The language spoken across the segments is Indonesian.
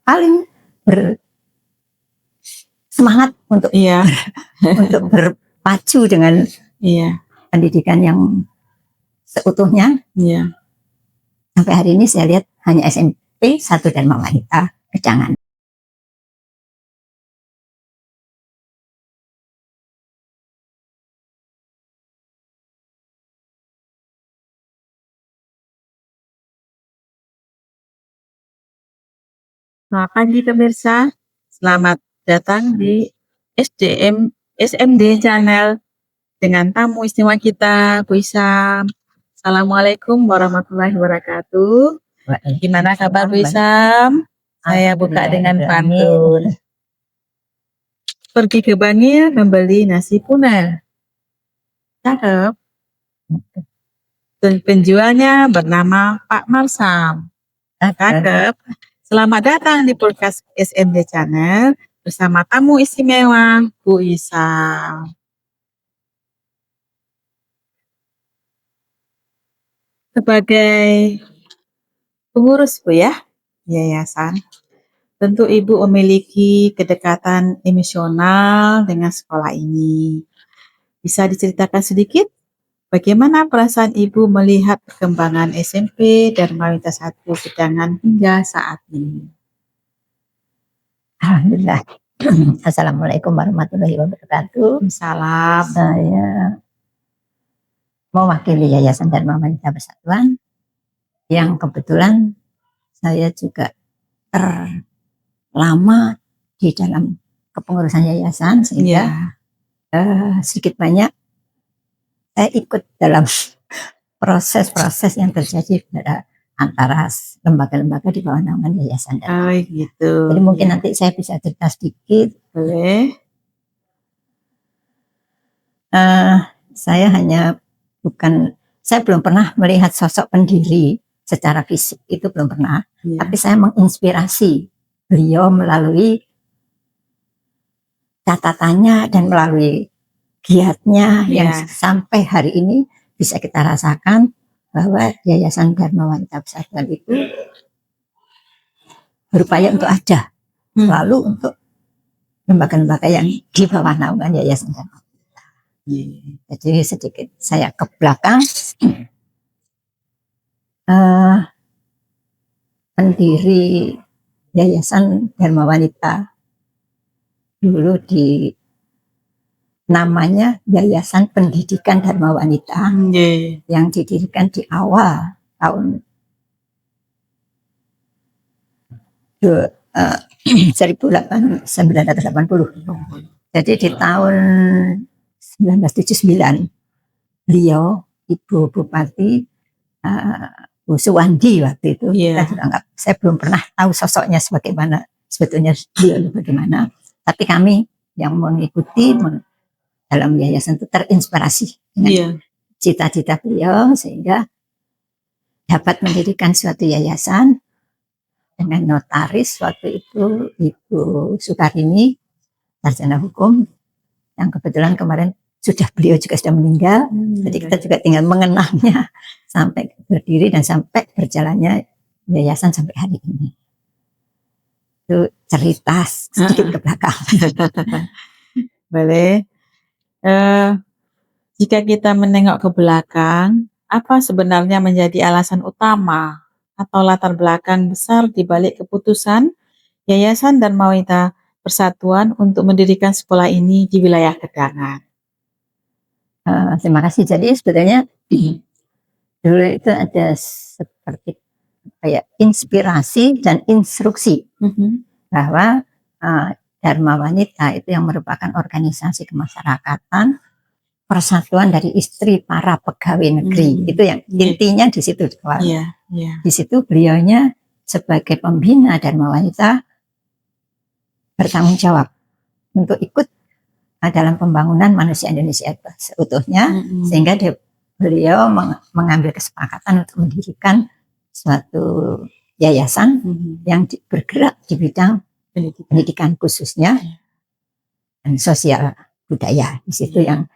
paling bersemangat untuk untuk berpacu dengan pendidikan yang seutuhnya. Sampai hari ini saya lihat hanya SMP 1 Dharma Wanita Gedangan. Selamat pagi pemirsa, selamat datang di SMD Channel dengan tamu istimewa kita, Bu Isam. Assalamualaikum warahmatullahi wabarakatuh. Gimana kabar Bu Isam? Saya buka dengan pantun. Pergi ke Bangil membeli nasi punel. Cakep. Penjualnya bernama Pak Marsam. Cakep. Selamat datang di podcast SMD Channel bersama tamu istimewa Bu Isam. Sebagai pengurus Bu ya, yayasan, tentu Ibu memiliki kedekatan emosional dengan sekolah ini. Bisa diceritakan sedikit bagaimana perasaan Ibu melihat perkembangan SMP Dharma Wanita 1 Gedangan hingga saat ini? Alhamdulillah. Assalamualaikum warahmatullahi wabarakatuh. Salam. Saya mewakili Yayasan Dharma Wanita Persatuan yang kebetulan saya juga terlama di dalam kepengurusan yayasan, sehingga sedikit banyak saya ikut dalam proses-proses yang terjadi pada antara lembaga-lembaga di bawah naungan yayasan. Gitu. Jadi mungkin nanti saya bisa cerita sedikit. Boleh. Saya belum pernah melihat sosok pendiri secara fisik, itu belum pernah. Tapi saya menginspirasi beliau melalui catatannya dan melalui giatnya yang sampai hari ini bisa kita rasakan bahwa Yayasan Dharma Wanita Persatuan itu berupaya untuk ada selalu untuk lembaga-lembaga yang di bawah naungan Yayasan Dharma Wanita. Jadi sedikit saya ke belakang, pendiri Yayasan Dharma Wanita dulu namanya Yayasan Pendidikan Dharma Wanita, yang didirikan di awal tahun 1980. Jadi di tahun 1979 beliau Ibu Bupati Bu Suwandi waktu itu, saya belum pernah tahu sosoknya sebagaimana sebetulnya beliau bagaimana, tapi kami yang mengikuti dalam yayasan itu terinspirasi dengan cita-cita beliau, sehingga dapat mendirikan suatu yayasan dengan notaris waktu itu Ibu Sukarini, sarjana hukum, yang kebetulan kemarin beliau juga sudah meninggal. Jadi kita juga tinggal mengenangnya sampai berdiri dan sampai berjalannya yayasan sampai hari ini. Itu cerita sedikit ke belakang. Boleh. Jika kita menengok ke belakang, apa sebenarnya menjadi alasan utama atau latar belakang besar di balik keputusan Yayasan Dharma Wanita Persatuan untuk mendirikan sekolah ini di wilayah Gedangan? Terima kasih. Jadi sebetulnya dulu itu ada seperti kayak inspirasi dan instruksi bahwa Dharma Wanita itu yang merupakan organisasi kemasyarakatan persatuan dari istri para pegawai negeri. Itu yang intinya di situ. Di situ beliaunya sebagai pembina Dharma Wanita bertanggung jawab untuk ikut dalam pembangunan manusia Indonesia seutuhnya, sehingga beliau mengambil kesepakatan untuk mendirikan suatu yayasan yang bergerak di bidang pendidikan khususnya dan sosial budaya. Di situ yang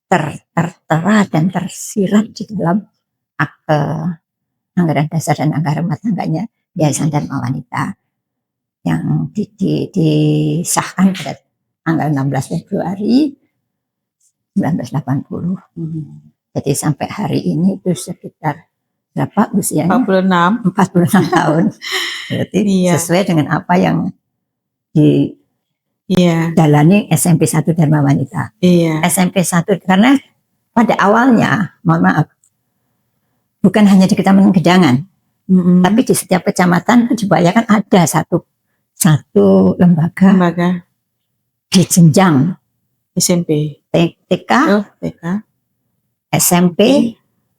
tertera dan tersirat di dalam akte anggaran dasar dan anggaran rumah tangganya Yayasan Dharma Wanita yang disahkan pada tanggal 16 Februari 1980. Jadi sampai hari ini itu sekitar berapa usianya? 46. 46 tahun. Berarti Iya. sesuai dengan apa yang Iya. dijalani SMP 1 Dharma Wanita. Iya. SMP 1 karena pada awalnya, mohon maaf, bukan hanya di Kecamatan Gedangan, tapi di setiap kecamatan itu diupayakan ada satu lembaga di jenjang SMP, TK, TK, SMP,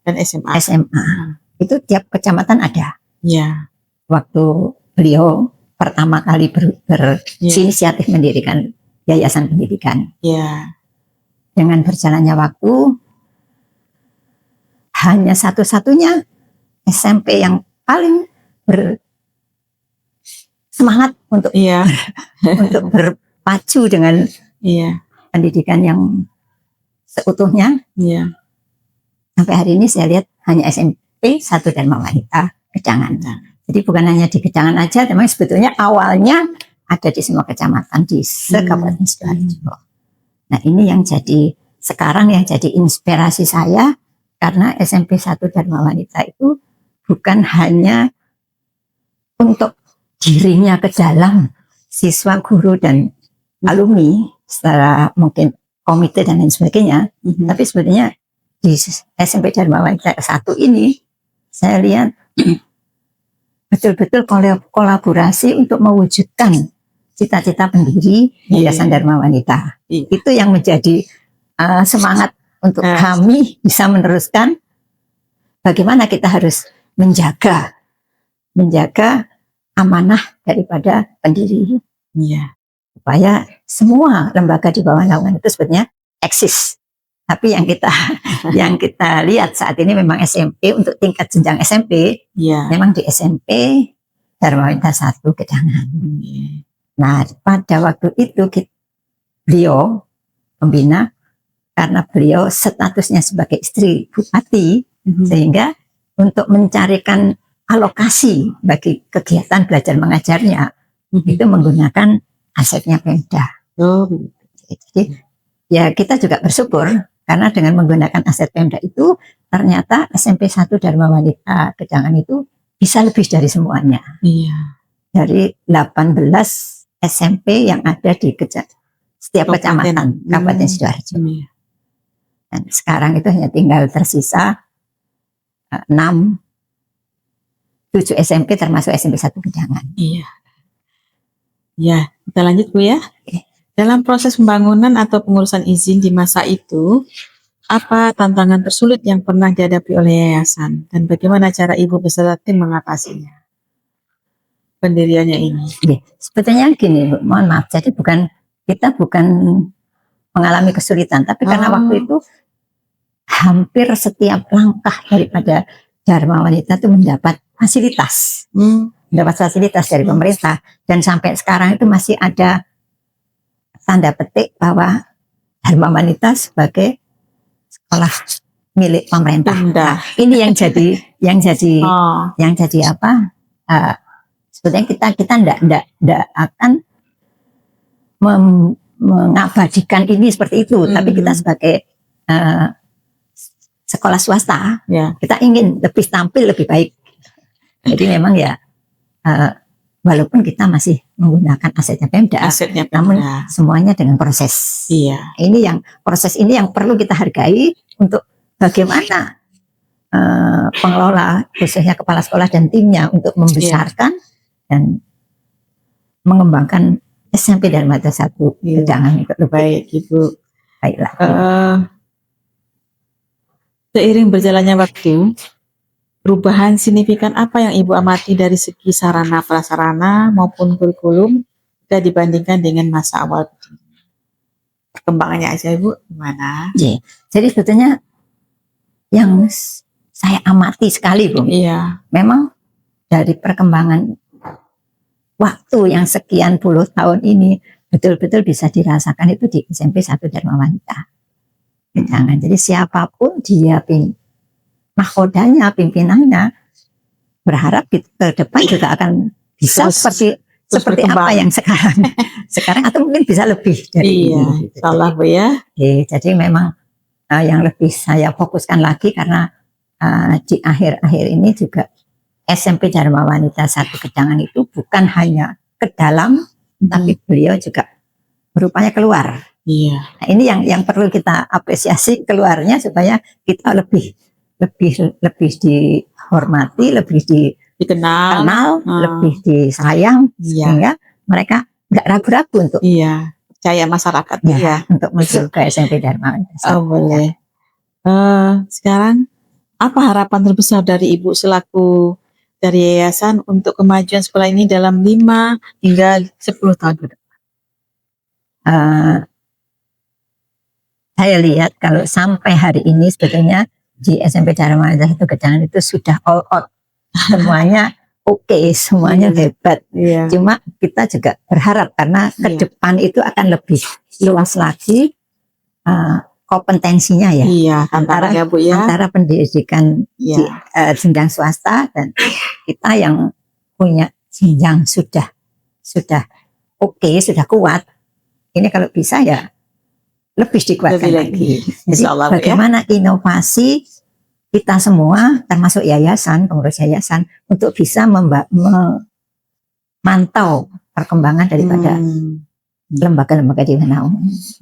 dan SMA. Itu tiap kecamatan ada. Iya. Waktu beliau pertama kali berinisiatif mendirikan Yayasan Pendidikan. Iya. Dengan berjalannya waktu, hanya satu-satunya SMP yang paling bersemangat untuk untuk berpacu dengan pendidikan yang seutuhnya. Iya. Sampai hari ini saya lihat hanya SMP 1 Dharma Wanita Gedangan. Jadi bukan hanya di Gedangan aja, tapi sebetulnya awalnya ada di semua kecamatan di Kabupaten Sidoarjo. Nah, ini yang jadi sekarang yang jadi inspirasi saya, karena SMP 1 Dharma Wanita itu bukan hanya untuk dirinya ke dalam siswa, guru, dan alumni secara mungkin komite dan lain sebagainya, tapi sebetulnya di SMP Dharma Wanita 1 ini saya lihat betul-betul kolaborasi untuk mewujudkan cita-cita pendiri Yayasan Dharma Wanita. Itu yang menjadi semangat untuk kami bisa meneruskan bagaimana kita harus menjaga amanah daripada pendiri. Supaya semua lembaga di bawah naungan itu sebetulnya eksis. Tapi yang kita lihat saat ini memang SMP untuk tingkat jenjang SMP, memang di SMP Dharma Wanita 1 Gedangan. Nah, pada waktu itu beliau pembina, karena beliau statusnya sebagai istri bupati, sehingga untuk mencarikan alokasi bagi kegiatan belajar mengajarnya, itu menggunakan asetnya Pemda. Jadi ya kita juga bersyukur, karena dengan menggunakan aset Pemda itu, ternyata SMP 1 Dharma Wanita Gedangan itu bisa lebih dari semuanya. Dari 18 SMP yang ada di setiap kecamatan Kabupaten Sidoarjo. Dan sekarang itu hanya tinggal tersisa 7 SMP termasuk SMP 1 Gedangan. Ya, kita lanjut Bu ya. Dalam proses pembangunan atau pengurusan izin di masa itu, apa tantangan tersulit yang pernah dihadapi oleh yayasan dan bagaimana cara Ibu beserta tim mengatasinya? Pendiriannya ini. Sebetulnya gini, Bu, mohon maaf. Jadi kita bukan mengalami kesulitan, tapi karena waktu itu hampir setiap langkah daripada Dharma Wanita itu mendapat fasilitas, dari pemerintah, dan sampai sekarang itu masih ada tanda petik bahwa Dharma Wanita sebagai sekolah milik pemerintah. Nah, ini yang jadi apa? Sebetulnya kita tidak akan mengabadikan ini seperti itu, tapi kita sebagai sekolah swasta, kita ingin lebih tampil lebih baik. Jadi memang ya walaupun kita masih menggunakan asetnya Pemda, namun semuanya dengan proses. Proses ini yang perlu kita hargai untuk bagaimana pengelola, khususnya kepala sekolah dan timnya, untuk membesarkan dan mengembangkan SMP Dharma Wanita 1 Gedangan. Baik, Ibu. Baiklah. Seiring berjalannya waktu, perubahan signifikan apa yang Ibu amati dari segi sarana prasarana maupun kurikulum jika dibandingkan dengan masa awal? Perkembangannya aja Ibu, gimana? Jadi sebetulnya yang saya amati sekali, Bu, memang dari perkembangan waktu yang sekian puluh tahun ini betul-betul bisa dirasakan itu di SMP 1 Dharma Wanita Gedangan. Jadi siapapun dia, mahkodanya, pimpinannya, berharap ke depan juga akan bisa Terus seperti berkembang. apa yang sekarang atau mungkin bisa lebih dari Iya, ini. Gitu. insyaallah Bu ya. Jadi memang yang lebih saya fokuskan lagi karena di akhir-akhir ini juga SMP Dharma Wanita 1 Gedangan itu bukan hanya ke dalam, tapi beliau juga berupaya keluar. Iya. Nah, ini yang perlu kita apresiasi keluarnya supaya kita lebih dihormati, lebih Dikenal. dikenal, lebih disayang, Iya. sehingga mereka nggak ragu-ragu untuk Iya, percaya masyarakat ya. untuk masuk ke SMP Dharma Wanita. Oh, boleh. Sekarang apa harapan terbesar dari Ibu selaku dari yayasan untuk kemajuan sekolah ini dalam 5 hingga 10 tahun ke depan? Saya lihat kalau sampai hari ini sebetulnya di SMP Dharma Wanita 1 Gedangan itu sudah all out. Semuanya oke, semuanya hebat. Iya. Cuma kita juga berharap karena ke depan itu akan lebih luas lagi kompetensinya ya. Iya, antara Bu ya. Antara pendidikan di jenjang swasta dan kita yang punya jenjang sudah oke, sudah kuat. Ini kalau bisa ya lebih dikuatkan lagi. Jadi bagaimana inovasi kita semua termasuk yayasan, pengurus yayasan untuk bisa memantau perkembangan daripada lembaga-lembaga di mana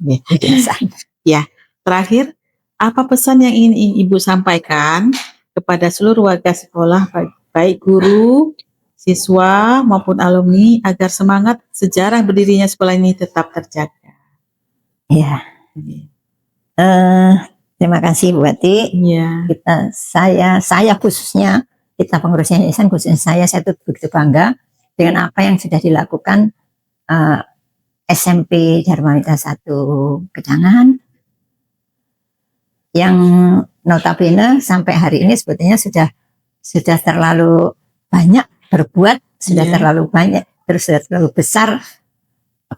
yayasan. Ya, terakhir apa pesan yang ingin Ibu sampaikan kepada seluruh warga sekolah baik guru, siswa maupun alumni agar semangat sejarah berdirinya sekolah ini tetap terjaga? Ya. Terima kasih Bu Wati. Ya. Saya khususnya, kita pengurus yayasan khususnya saya tuh begitu bangga dengan apa yang sudah dilakukan SMP Dharma Wanita 1 Gedangan yang notabene sampai hari ini sebetulnya sudah terlalu banyak berbuat, sudah terlalu banyak, terus sudah terlalu besar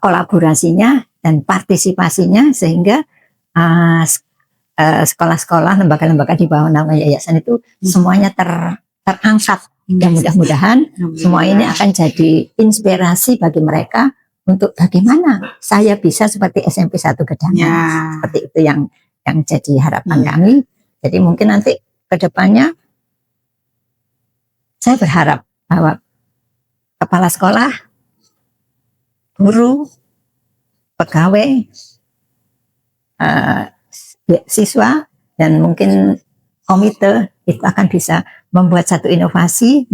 kolaborasinya dan partisipasinya sehingga sekolah-sekolah, lembaga-lembaga di bawah nama yayasan itu semuanya terangkat. Dan mudah-mudahan semua ini akan jadi inspirasi bagi mereka untuk bagaimana saya bisa seperti SMP 1 Gedangan. Seperti itu yang jadi harapan kami. Jadi mungkin nanti ke depannya saya berharap bahwa kepala sekolah, guru, pegawai, siswa dan mungkin komite itu akan bisa membuat satu inovasi,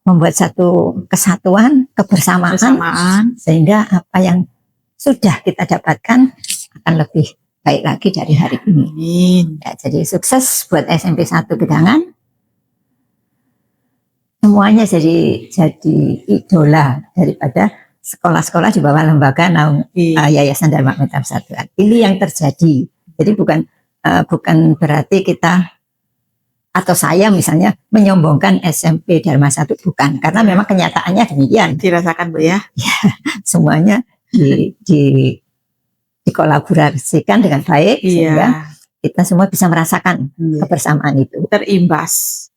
membuat satu kesatuan, kebersamaan, sehingga apa yang sudah kita dapatkan akan lebih baik lagi dari hari ini. Ya, jadi sukses buat SMP 1 Gedangan. Semuanya jadi idola daripada sekolah-sekolah di bawah lembaga Yayasan Dharma Wanita Persatuan. Ini yang terjadi. Jadi bukan berarti kita atau saya misalnya menyombongkan SMP Dharma 1, bukan, karena memang kenyataannya demikian. Dirasakan Bu ya. Ya, semuanya dikolaborasikan dengan baik sehingga kita semua bisa merasakan kebersamaan itu. Terimbas.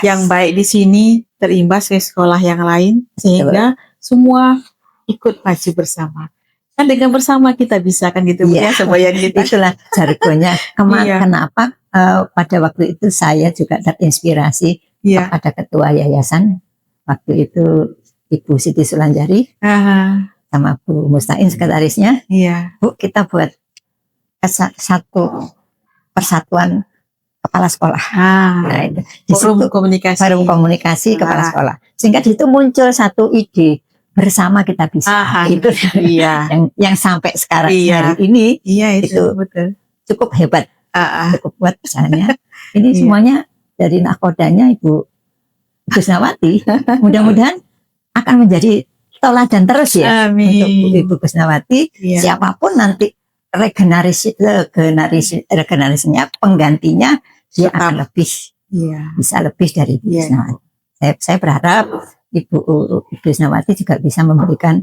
Yang baik di sini terimbas ke sekolah yang lain sehingga semua ikut maju bersama. Kan dengan bersama kita bisa kan gitu ya, semboyan kita. Itulah jargonnya. Kenapa pada waktu itu saya juga terinspirasi kepada ketua yayasan waktu itu Ibu Siti Sulanjari sama Bu Mustain sekretarisnya. Bu, kita buat satu persatuan kepala sekolah. Nah, itu. Forum komunikasi kepala sekolah. Sehingga di situ muncul satu ide. Bersama kita bisa. Itu yang sampai sekarang hari ini itu betul. Cukup hebat, cukup kuat misalnya. Ini semuanya dari nakodanya Ibu Gusnawati. Mudah-mudahan akan menjadi toladan terus ya. Amin. Untuk Ibu Gusnawati. Siapapun nanti regenerasinya, penggantinya dia akan lebih bisa lebih dari Ibu Gusnawati. Saya berharap Ibu Gusnawati juga bisa memberikan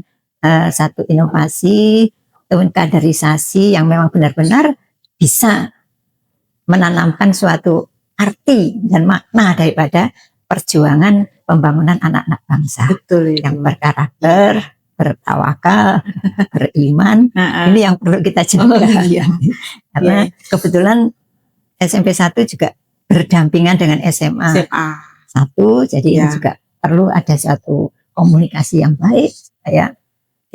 satu inovasi, kaderisasi yang memang benar-benar bisa menanamkan suatu arti dan makna daripada perjuangan pembangunan anak-anak bangsa Betul Ibu. yang berkarakter, bertawakal, beriman. Ini yang perlu kita jaga. Iya. Karena kebetulan SMP 1 juga berdampingan dengan SMA SMA. 1, jadi ini Ya. juga perlu ada satu komunikasi yang baik supaya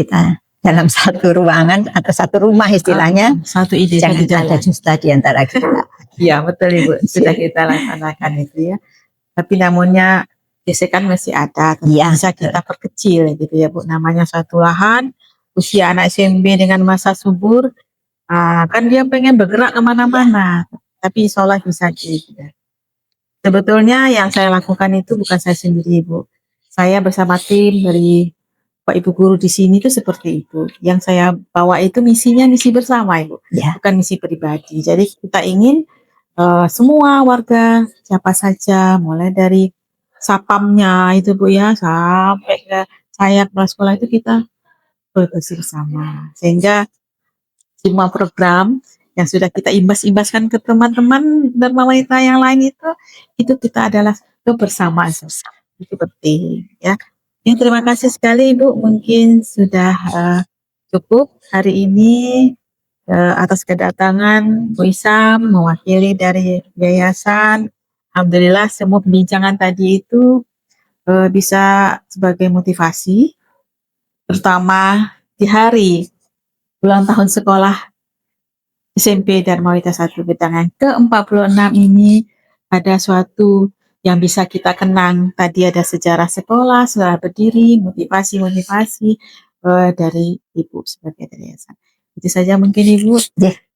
kita dalam satu ruangan atau satu rumah istilahnya, Satu ide, jangan satu jalan. ada dusta di antara kita. Iya betul Ibu, sudah kita laksanakan itu ya. Tapi namunnya gesekan masih ada, tapi Iya, bisa kita perkecil gitu ya Bu. Namanya suatu lahan, usia anak SMP dengan masa subur, kan dia pengen bergerak kemana-mana. Tapi insya Allah bisa gitu. Sebetulnya yang saya lakukan itu bukan saya sendiri Bu. Saya bersama tim dari Pak Ibu guru di sini itu seperti itu. Yang saya bawa itu misinya misi bersama Ibu, ya, bukan misi pribadi. Jadi kita ingin semua warga siapa saja, mulai dari sapamnya itu Bu ya, sampai ke saya kepala sekolah itu kita bersama. Sehingga semua program yang sudah kita imbas-imbaskan ke teman-teman Dharma Wanita yang lain itu kita adalah kebersamaan. Itu penting ya. Ya, terima kasih sekali Ibu, mungkin sudah cukup hari ini atas kedatangan Bu Isam mewakili dari yayasan. Alhamdulillah semua pembincangan tadi itu bisa sebagai motivasi, terutama di hari ulang tahun sekolah SMP Dharma Wanita 1 Gedangan ke-46 ini, ada suatu yang bisa kita kenang. Tadi ada sejarah sekolah, sejarah berdiri, motivasi-motivasi dari Ibu sebagai yayasan. Itu saja mungkin Ibu.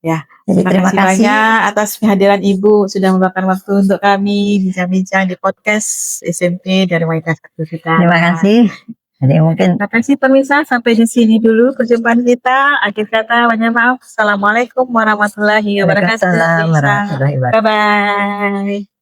Ya, terima kasih banyak atas kehadiran Ibu sudah meluangkan waktu untuk kami bincang-bincang di podcast SMP Dharma Wanita 1 Gedangan. Terima kasih. Jadi mungkin Terima kasih pemirsa, sampai di sini dulu perjumpaan kita. Akhir kata, banyak maaf. Assalamualaikum warahmatullahi wabarakatuh. Waalaikumsalam warahmatullahi wabarakatuh. Bye-bye.